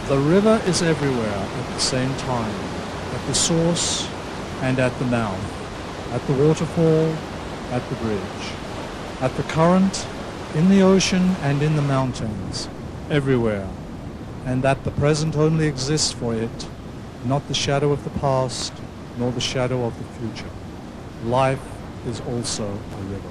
The river is everywhere at the same time, at the source and at the mouth, at the waterfall, at the bridge, at the current, in the ocean and in the mountains, everywhere, and that the present only exists for it, not the shadow of the past, nor the shadow of the future. Life is also a river.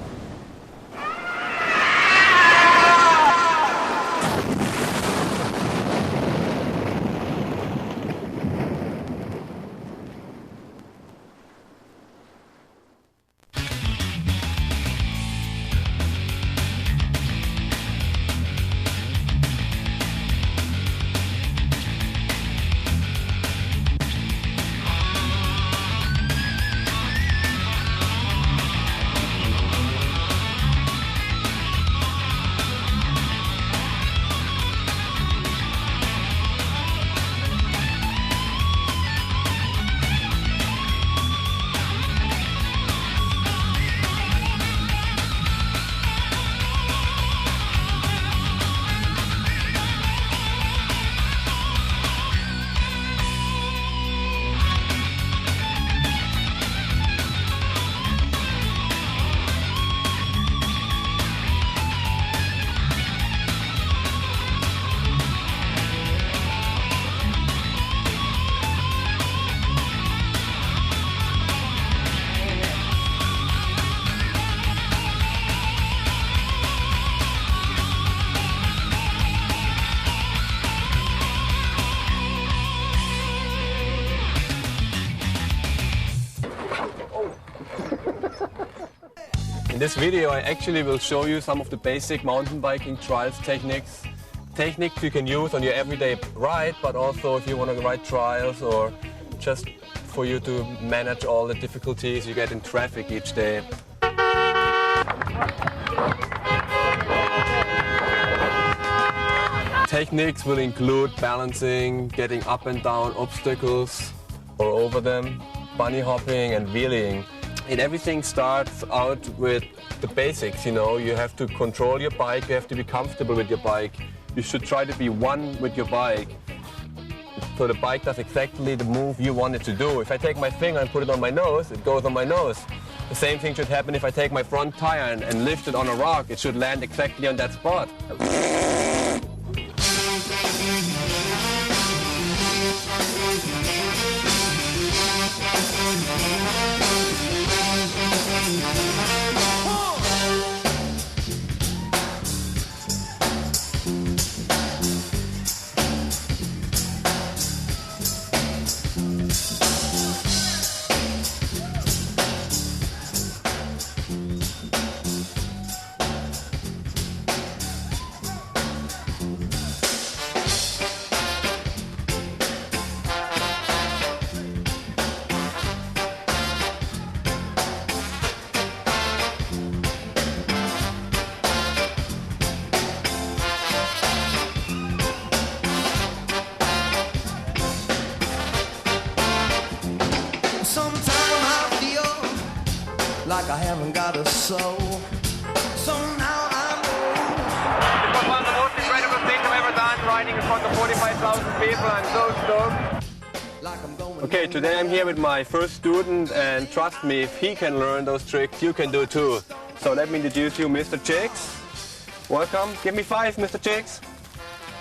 In this video I actually will show you some of the basic mountain biking trials techniques. Techniques you can use on your everyday ride, but also if you want to ride trials or just for you to manage all the difficulties you get in traffic each day. Techniques will include balancing, getting up and down obstacles or over them, bunny hopping and wheeling. Everything starts out with the basics, you know. You have to control your bike, you have to be comfortable with your bike. You should try to be one with your bike, so the bike does exactly the move you want it to do. If I take my finger and put it on my nose, it goes on my nose. The same thing should happen if I take my front tire and lift it on a rock. It should land exactly on that spot. Like I haven't got a soul. So now I know. It was one of the most incredible things I've ever done, riding in front of 45,000 people. I'm so stoked. Okay, today I'm here with my first student, and trust me, if he can learn those tricks, you can do too. So let me introduce you, Mr. Chicks. Welcome. Give me 5, Mr. Chicks.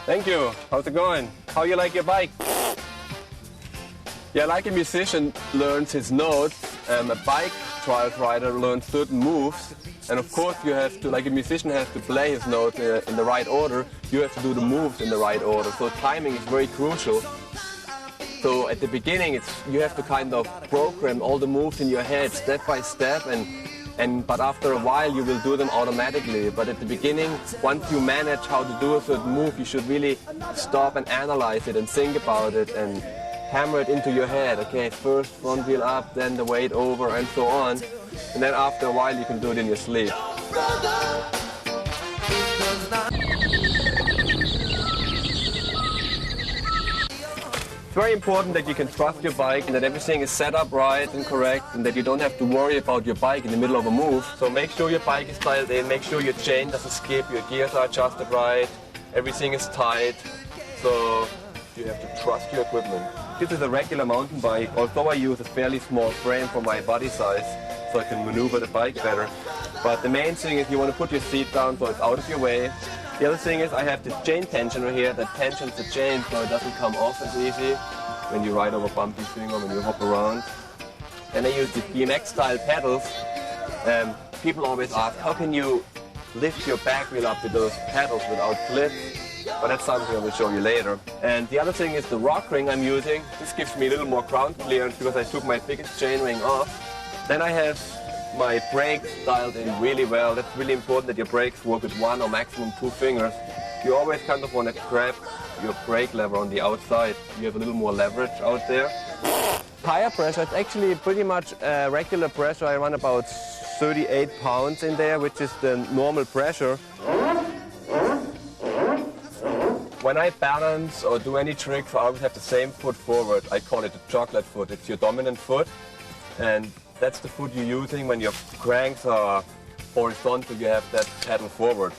Thank you. How's it going? How you like your bike? Yeah, like a musician learns his notes, a bike trial rider learns certain moves, and of course you have to, like a musician has to play his notes in the right order, you have to do the moves in the right order, so timing is very crucial. So at the beginning you have to kind of program all the moves in your head step by step, but after a while you will do them automatically. But at the beginning, once you manage how to do a certain move, you should really stop and analyze it and think about it and hammer it into your head. Okay, first front wheel up, then the weight over, and so on. And then after a while you can do it in your sleep. It's very important that you can trust your bike and that everything is set up right and correct and that you don't have to worry about your bike in the middle of a move. So make sure your bike is dialed in, make sure your chain doesn't skip, your gears are adjusted right, everything is tight. So You have to trust your equipment. This is a regular mountain bike, although I use a fairly small frame for my body size, so I can maneuver the bike better. But the main thing is you want to put your seat down so it's out of your way. The other thing is I have this chain tensioner here that tensions the chain so it doesn't come off as easy when you ride over bumpy thing or when you hop around. And I use the BMX style pedals. People always ask, how can you lift your back wheel up with those pedals without flips? But that's something I will show you later. And the other thing is the rock ring I'm using. This gives me a little more ground clearance because I took my biggest chain ring off. Then I have my brakes dialed in really well. That's really important that your brakes work with 1 or maximum 2 fingers. You always kind of want to grab your brake lever on the outside. You have a little more leverage out there. Tire pressure, it's actually pretty much regular pressure. I run about 38 pounds in there, which is the normal pressure. When I balance or do any tricks, I always have the same foot forward. I call it the chocolate foot. It's your dominant foot, and that's the foot you're using when your cranks are horizontal. You have that pedal forward.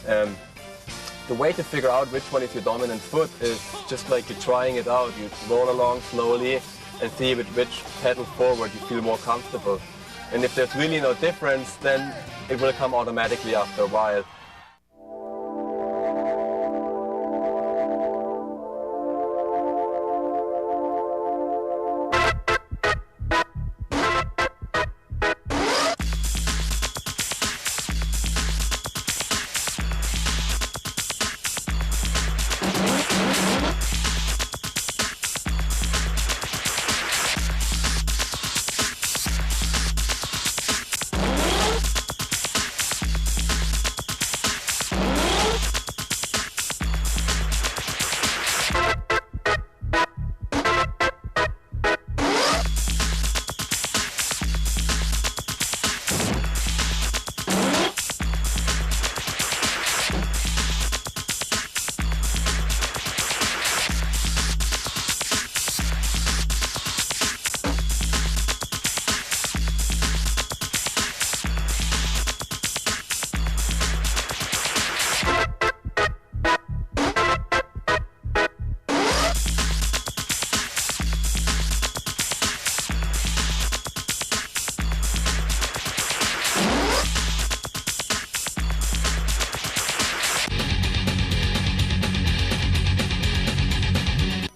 The way to figure out which one is your dominant foot is just like you're trying it out. You roll along slowly and see with which pedal forward you feel more comfortable. And if there's really no difference, then it will come automatically after a while.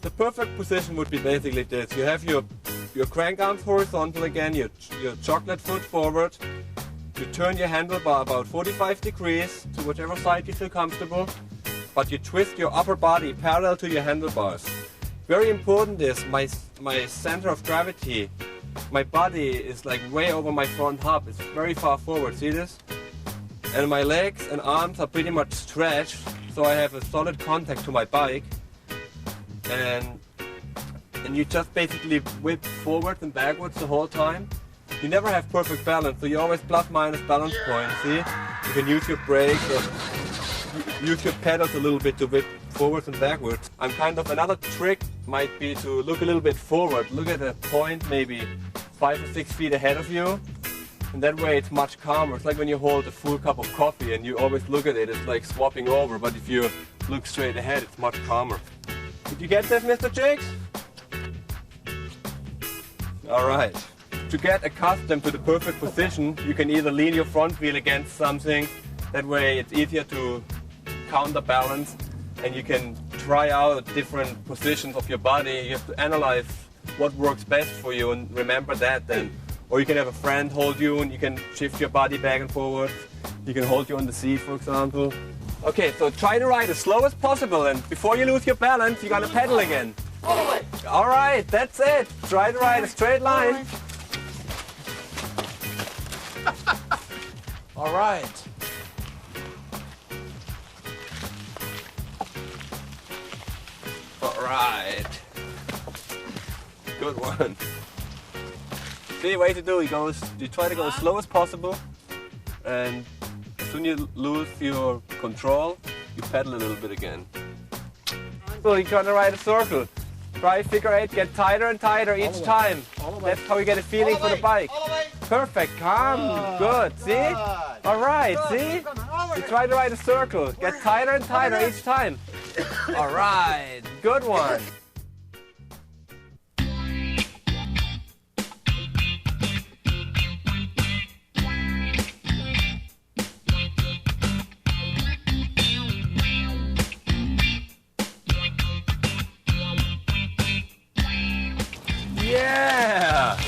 The perfect position would be basically this. You have your crank arms horizontal again, your chocolate foot forward. You turn your handlebar about 45 degrees to whichever side you feel comfortable, but you twist your upper body parallel to your handlebars. Very important is my center of gravity. My body is like way over my front hub. It's very far forward, see this? And my legs and arms are pretty much stretched, so I have a solid contact to my bike. And you just basically whip forward and backwards the whole time. You never have perfect balance, so you always plus minus balance points, see? You can use your brakes or use your pedals a little bit to whip forwards and backwards. Another trick might be to look a little bit forward. Look at a point maybe 5 or 6 feet ahead of you. And that way it's much calmer. It's like when you hold a full cup of coffee and you always look at it, it's like swapping over. But if you look straight ahead, it's much calmer. Did you get this, Mr. Jakes? All right. To get accustomed to the perfect position, you can either lean your front wheel against something. That way it's easier to counterbalance, and you can try out different positions of your body. You have to analyze what works best for you and remember that then. Or you can have a friend hold you and you can shift your body back and forward. You can hold you on the seat, for example. Okay, so try to ride as slow as possible, and before you lose your balance, you're gonna pedal again. All the way. All right, that's it. Try to ride a straight line. All right. All right. Good one. The way to do it goes, you try to go as slow as possible, and as soon as you lose your control, you pedal a little bit again. So you're gonna ride a circle. Try figure 8, get tighter and tighter each time. That's how you get a feeling for the bike. Perfect, calm, good, see? All right, see? You try to ride a circle, get tighter and tighter each time. All right. good one. Yeah!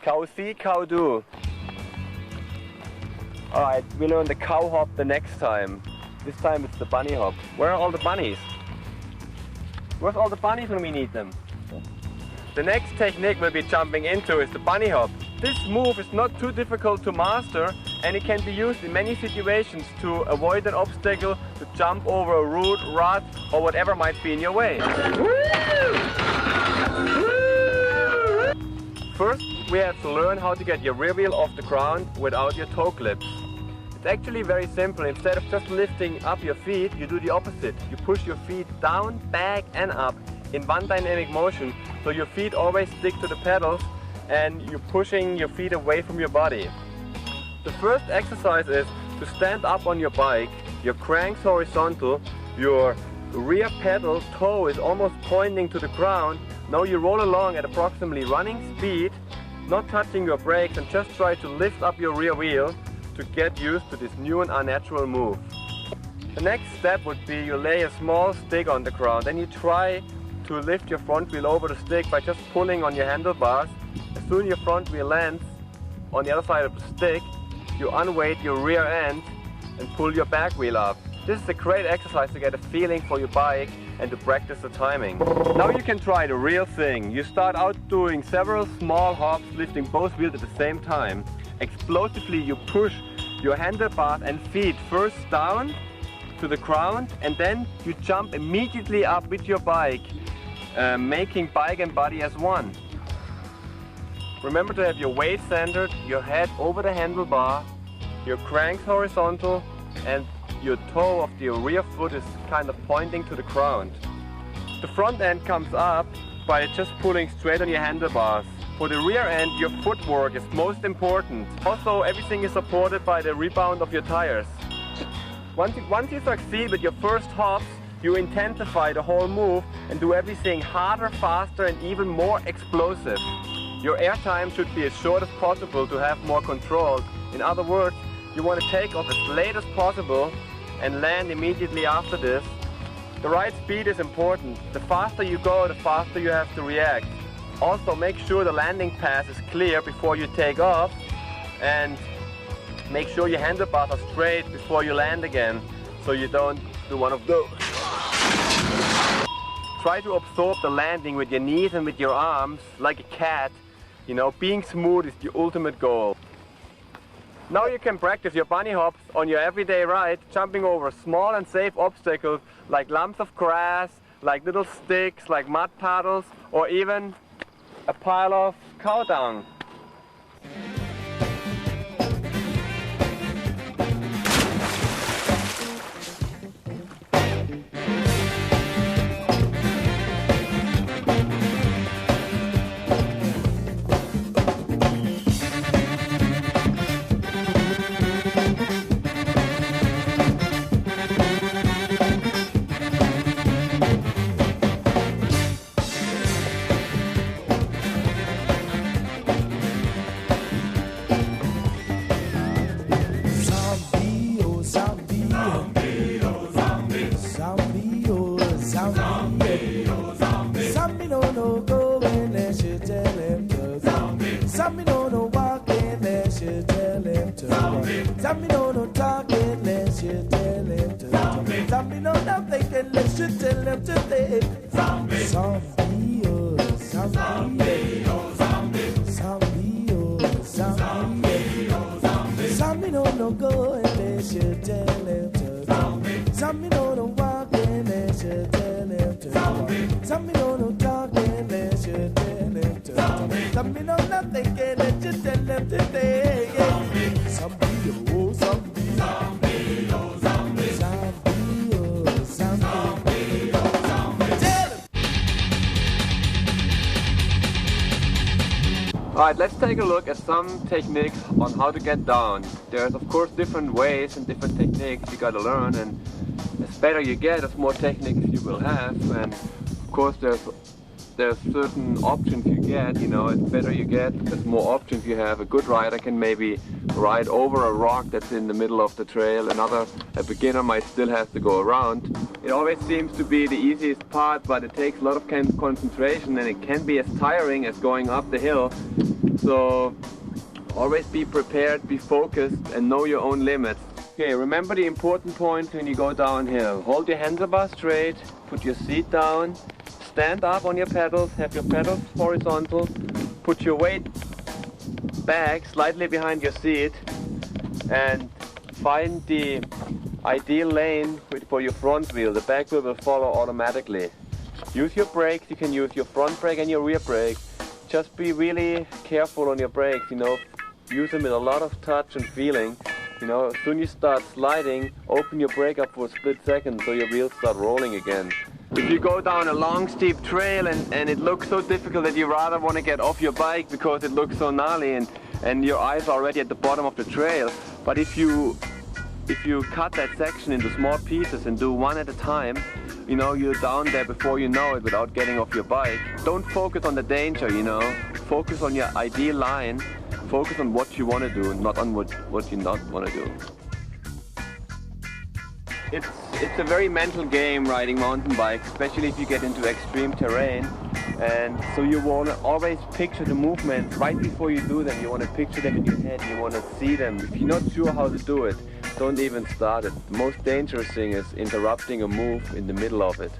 Cow see, cow do. Alright, we learn the cow hop the next time. This time it's the bunny hop. Where are all the bunnies? Where's all the bunnies when we need them? The next technique we'll be jumping into is the bunny hop. This move is not too difficult to master and it can be used in many situations to avoid an obstacle, to jump over a root, rut or whatever might be in your way. First, we have to learn how to get your rear wheel off the ground without your toe clips. It's actually very simple. Instead of just lifting up your feet, you do the opposite. You push your feet down, back and up in one dynamic motion. So your feet always stick to the pedals and you're pushing your feet away from your body. The first exercise is to stand up on your bike, your crank's horizontal, your rear pedal toe is almost pointing to the ground. Now you roll along at approximately running speed, not touching your brakes, and just try to lift up your rear wheel to get used to this new and unnatural move. The next step would be you lay a small stick on the ground and you try to lift your front wheel over the stick by just pulling on your handlebars. As soon as your front wheel lands on the other side of the stick, you unweight your rear end and pull your back wheel up. This is a great exercise to get a feeling for your bike and to practice the timing. Now you can try the real thing. You start out doing several small hops, lifting both wheels at the same time. Explosively you push your handlebars and feet first down to the ground and then you jump immediately up with your bike, making bike and body as one. Remember to have your weight centered, your head over the handlebar, your cranks horizontal and your toe of the rear foot is kind of pointing to the ground. The front end comes up by just pulling straight on your handlebars. For the rear end, your footwork is most important. Also, everything is supported by the rebound of your tires. Once you succeed with your first hops, you intensify the whole move and do everything harder, faster and even more explosive. Your air time should be as short as possible to have more control. In other words, you want to take off as late as possible and land immediately after this. The right speed is important. The faster you go, the faster you have to react. Also make sure the landing path is clear before you take off and make sure your handlebars are straight before you land again so you don't do one of those. Try to absorb the landing with your knees and with your arms like a cat. You know, being smooth is the ultimate goal. Now you can practice your bunny hops on your everyday ride, jumping over small and safe obstacles like lumps of grass, like little sticks, like mud puddles, or even a pile of cow dung. Alright, let's take a look at some techniques on how to get down. There's of course different ways and different techniques you gotta learn, and as better you get, as more techniques you will have, and of course there's certain options you get, you know, as better you get, as more options you have. A good rider can maybe ride over a rock that's in the middle of the trail. A beginner might still have to go around. It always seems to be the easiest part, but it takes a lot of concentration, and it can be as tiring as going up the hill. So always be prepared, be focused, and know your own limits. Okay, remember the important points when you go downhill. Hold your handlebar straight, put your seat down, stand up on your pedals, have your pedals horizontal, put your weight back slightly behind your seat, and find the ideal lane for your front wheel. The back wheel will follow automatically. Use your brakes, you can use your front brake and your rear brake. Just be really careful on your brakes, you know, use them with a lot of touch and feeling. You know, as soon as you start sliding, open your brake up for a split second so your wheels start rolling again. If you go down a long steep trail and it looks so difficult that you rather want to get off your bike because it looks so gnarly and your eyes are already at the bottom of the trail, but if you cut that section into small pieces and do one at a time, you know, you're down there before you know it without getting off your bike. Don't focus on the danger, you know, focus on your ideal line, focus on what you want to do, not on what you not want to do. It's a very mental game riding mountain bikes, especially if you get into extreme terrain, and so you want to always picture the movements right before you do them. You want to picture them in your head, you want to see them. If you're not sure how to do it, don't even start it. The most dangerous thing is interrupting a move in the middle of it.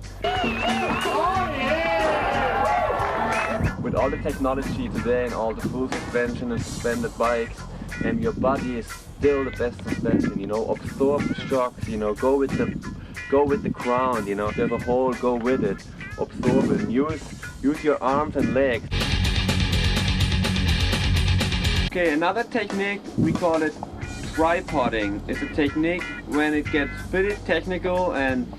With all the technology today and all the full suspension and suspended bikes, and your body is still the best suspension, you know, absorb the shocks, you know, go with the ground, you know, if there's a hole, go with it, absorb it, and use your arms and legs. Okay, another technique, we call it tripoding. It's a technique when it gets pretty technical and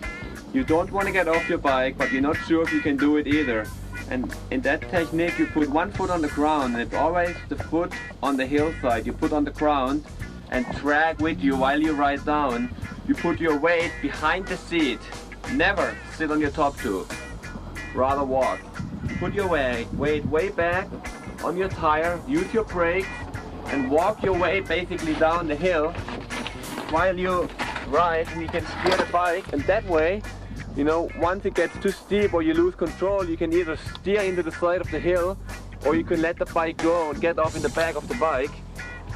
you don't want to get off your bike, but you're not sure if you can do it either. And in that technique you put one foot on the ground, and it's always the foot on the hillside. You put on the ground and drag with you while you ride down. You put your weight behind the seat. Never sit on your top two. Rather walk. Put your weight way back on your tire, use your brakes, and walk your way basically down the hill while you ride, and you can steer the bike. And that way, you know, once it gets too steep or you lose control, you can either steer into the side of the hill or you can let the bike go and get off in the back of the bike,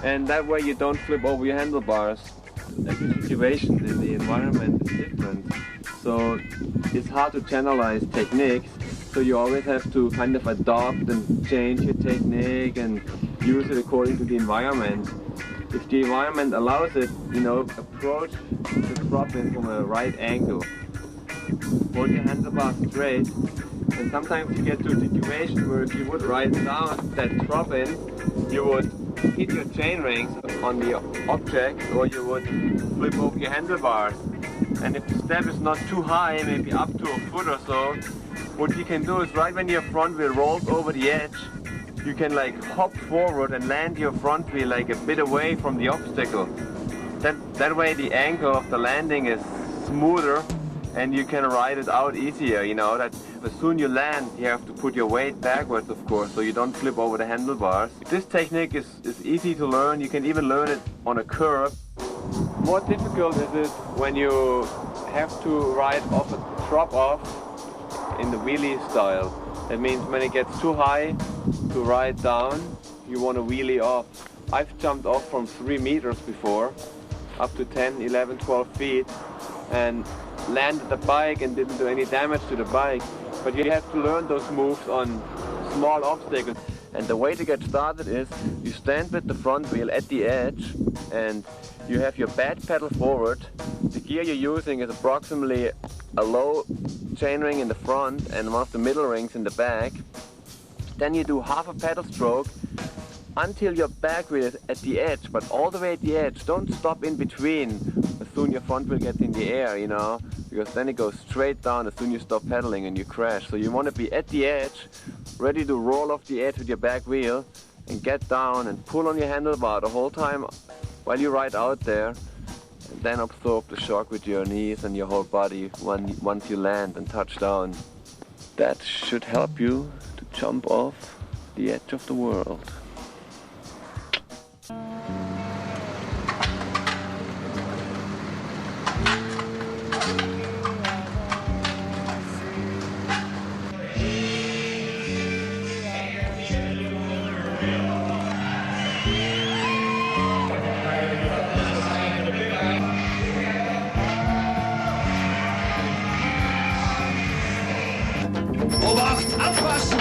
and that way you don't flip over your handlebars. The situation in the environment is different, so it's hard to generalize techniques, so you always have to kind of adopt and change your technique and use it according to the environment. If the environment allows it, you know, approach the drop-in from a right angle. Hold your handlebars straight, and sometimes you get to a situation where if you would ride down that drop-in, you would hit your chain rings on the object, or you would flip over your handlebars. And if the step is not too high, maybe up to a foot or so, what you can do is right when your front wheel rolls over the edge, you can like hop forward and land your front wheel like a bit away from the obstacle. That way the angle of the landing is smoother and you can ride it out easier, you know, that as soon you land you have to put your weight backwards, of course, so you don't flip over the handlebars. This technique is easy to learn. You can even learn it on a curve. More difficult is it when you have to ride off a drop-off in the wheelie style. That means when it gets too high to ride down, you want to wheelie off. I've jumped off from 3 meters before, up to 10, 11, 12 feet, and landed the bike and didn't do any damage to the bike. But you have to learn those moves on small obstacles. And the way to get started is you stand with the front wheel at the edge and you have your bad pedal forward. The gear you're using is approximately a low chain ring in the front and one of the middle rings in the back. Then you do half a pedal stroke until your back wheel is at the edge, but all the way at the edge. Don't stop in between as soon your front wheel gets in the air, you know, because then it goes straight down as soon as you stop pedaling and you crash. So you want to be at the edge, ready to roll off the edge with your back wheel, and get down and pull on your handlebar the whole time while you ride out there, and then absorb the shock with your knees and your whole body once you land and touch down. That should help you to jump off the edge of the world. Obacht, aufpassen!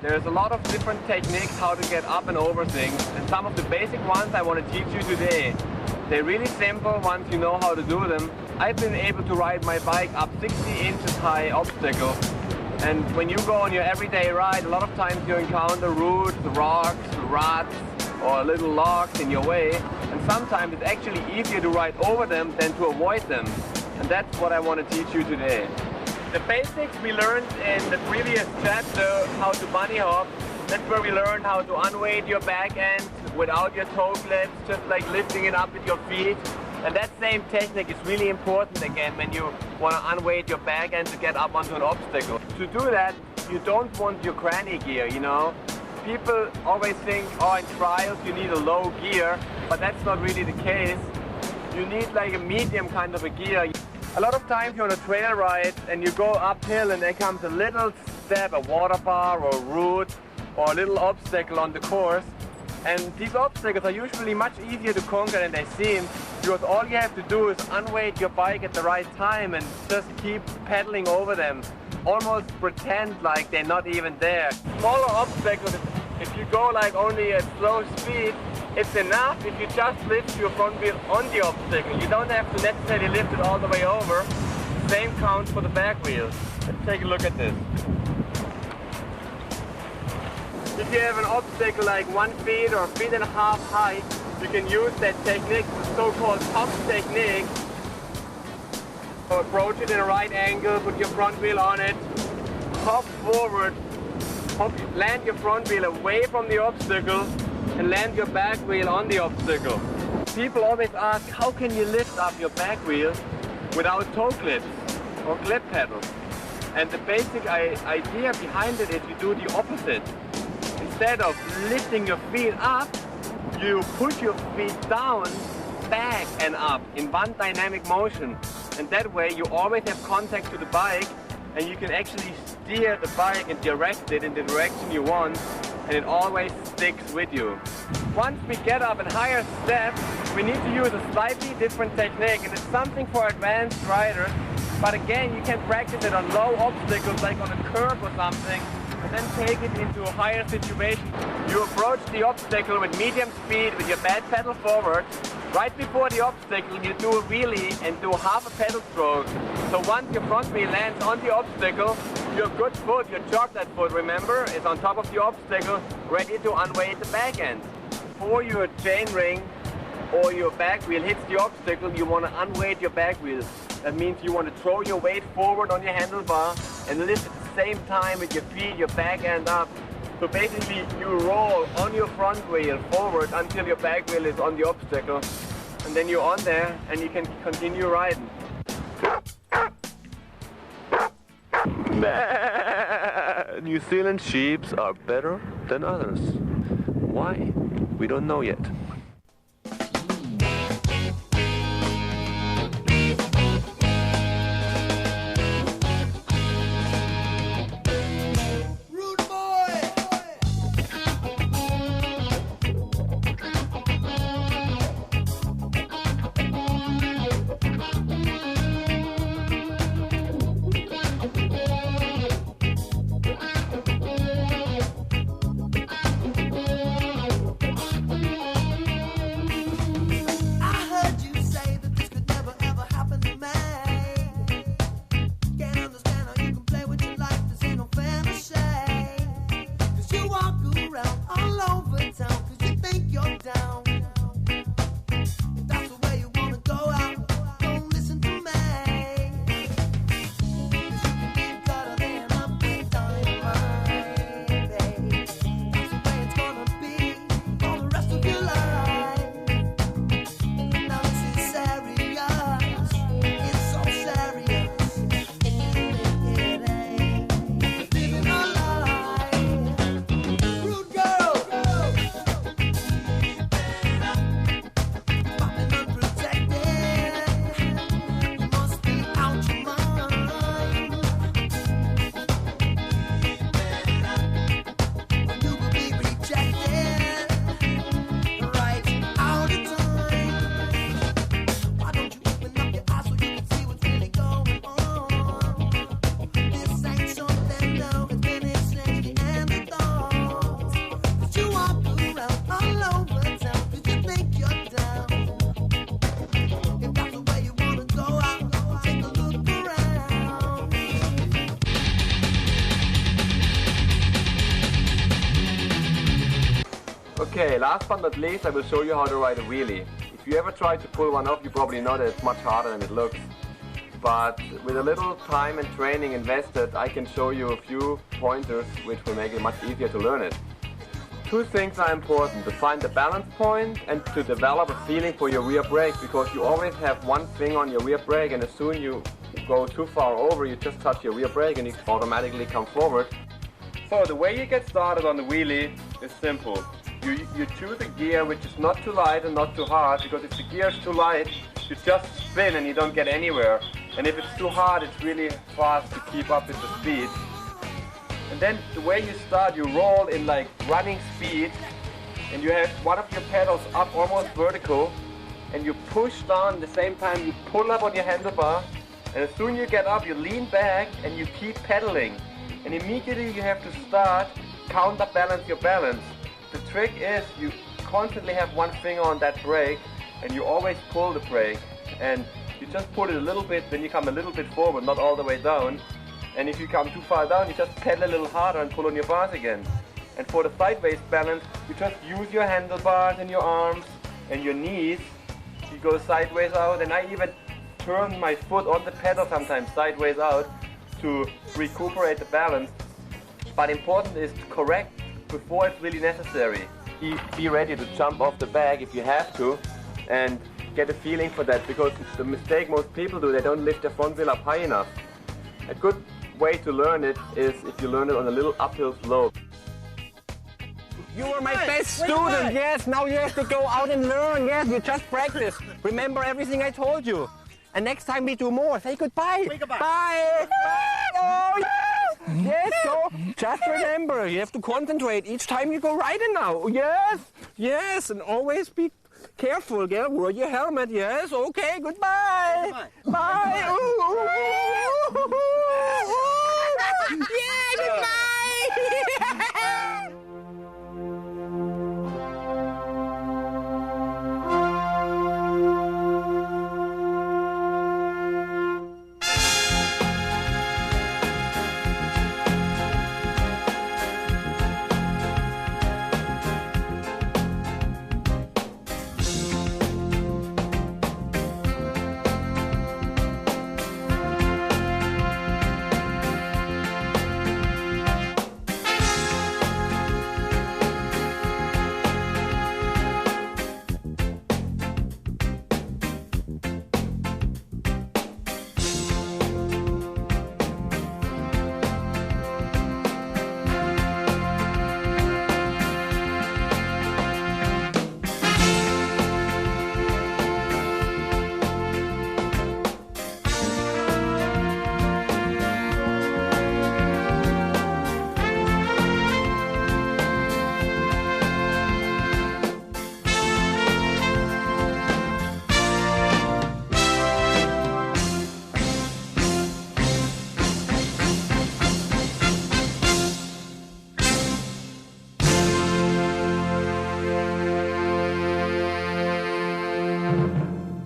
There's a lot of different techniques how to get up and over things, and some of the basic ones I want to teach you today. They're really simple once you know how to do them. I've been able to ride my bike up 60 inches high obstacles, and when you go on your everyday ride, a lot of times you encounter roots, rocks, ruts, or little logs in your way, and sometimes it's actually easier to ride over them than to avoid them, and that's what I want to teach you today. The basics we learned in the previous chapter, how to bunny hop. That's where we learned how to unweight your back end without your toe clips, just like lifting it up with your feet. And that same technique is really important again when you want to unweight your back end to get up onto an obstacle. To do that, you don't want your granny gear, you know. People always think, oh, in trials you need a low gear, but that's not really the case. You need like a medium kind of a gear. A lot of times you're on a trail ride and you go uphill and there comes a little step, a water bar or a root or a little obstacle on the course. And these obstacles are usually much easier to conquer than they seem, because all you have to do is unweight your bike at the right time and just keep pedaling over them. Almost pretend like they're not even there. Smaller obstacles, if you go like only at slow speed, it's enough if you just lift your front wheel on the obstacle. You don't have to necessarily lift it all the way over. Same counts for the back wheel. Let's take a look at this. If you have an obstacle like 1 feet or 1.5 feet high, you can use that technique, the so-called top technique. So approach it in a right angle, put your front wheel on it, hop forward, land your front wheel away from the obstacle, and land your back wheel on the obstacle. People always ask, how can you lift up your back wheel without toe clips or clip pedals? And the basic idea behind it is you do the opposite. Instead of lifting your feet up, you push your feet down, back and up in one dynamic motion. And that way you always have contact to the bike, and you can actually steer the bike and direct it in the direction you want, and it always sticks with you. Once we get up in higher steps, we need to use a slightly different technique, and it's something for advanced riders. But again, you can practice it on low obstacles, like on a curb or something, and then take it into a higher situation. You approach the obstacle with medium speed with your bad pedal forward. Right before the obstacle, you do a wheelie and do half a pedal stroke. So once your front wheel lands on the obstacle, your good foot, your chocolate foot, remember, is on top of the obstacle, ready to unweight the back end. Before your chain ring or your back wheel hits the obstacle, you want to unweight your back wheel. That means you want to throw your weight forward on your handlebar and lift at the same time with your feet, your back end up. So basically you roll on your front wheel forward until your back wheel is on the obstacle. And then you're on there and you can continue riding. New Zealand sheep are better than others. Why? We don't know yet. Okay, last but not least, I will show you how to ride a wheelie. If you ever try to pull one off, you probably know that it's much harder than it looks. But with a little time and training invested, I can show you a few pointers which will make it much easier to learn it. Two things are important: to find the balance point and to develop a feeling for your rear brake, because you always have one thing on your rear brake, and as soon you go too far over, you just touch your rear brake and you automatically come forward. So the way you get started on the wheelie is simple. You choose a gear which is not too light and not too hard, because if the gear is too light, you just spin and you don't get anywhere. And if it's too hard, it's really fast to keep up with the speed. And then the way you start, you roll in like running speed, and you have one of your pedals up almost vertical, and you push down at the same time you pull up on your handlebar, and as soon as you get up, you lean back and you keep pedaling. And immediately you have to start counterbalance your balance. The trick is you constantly have one finger on that brake and you always pull the brake, and you just pull it a little bit, then you come a little bit forward, not all the way down. And if you come too far down, you just pedal a little harder and pull on your bars again. And for the sideways balance, you just use your handlebars and your arms and your knees. You go sideways out, and I even turn my foot on the pedal sometimes sideways out to recuperate the balance. But important is to correct before it's really necessary. Be ready to jump off the bag if you have to, and get a feeling for that, because the mistake most people do, they don't lift their front wheel up high enough. A good way to learn it is if you learn it on a little uphill slope. You were my best student, yes, now you have to go out and learn, yes, you just practice. Remember everything I told you. And next time we do more, say goodbye. Bye. Bye. Oh, yes. Yes, go. Just remember, you have to concentrate each time you go riding now. Yes, yes, and always be careful, yeah? Wear your helmet, yes, okay, goodbye. Bye. Yeah, goodbye.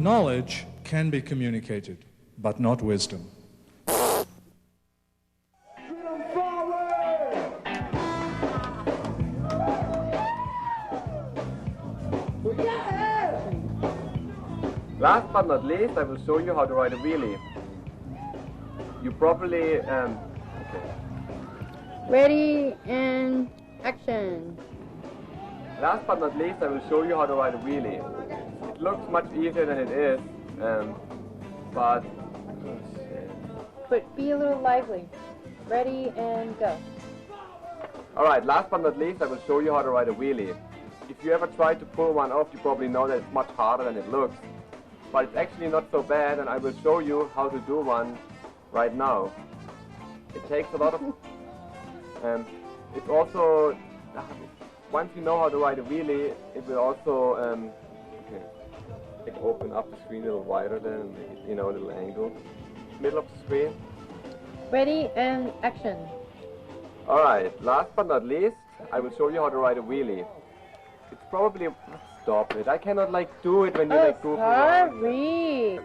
Knowledge can be communicated, but not wisdom. Last but not least, I will show you how to ride a wheelie. You probably, okay. Ready and action. Last but not least, I will show you how to ride a wheelie. It looks much easier than it is, but... But be a little lively. Ready and go. Alright, last but not least, I will show you how to ride a wheelie. If you ever try to pull one off, you probably know that it's much harder than it looks. But it's actually not so bad, and I will show you how to do one right now. It takes a lot of... it's also... Once you know how to ride a wheelie, it will also... okay. Like open up the screen a little wider then, you know, a little angle. Middle of the screen. Ready and action. Alright, last but not least, I will show you how to ride a wheelie. It's probably... Stop it, I cannot like do it when you like go... Sorry.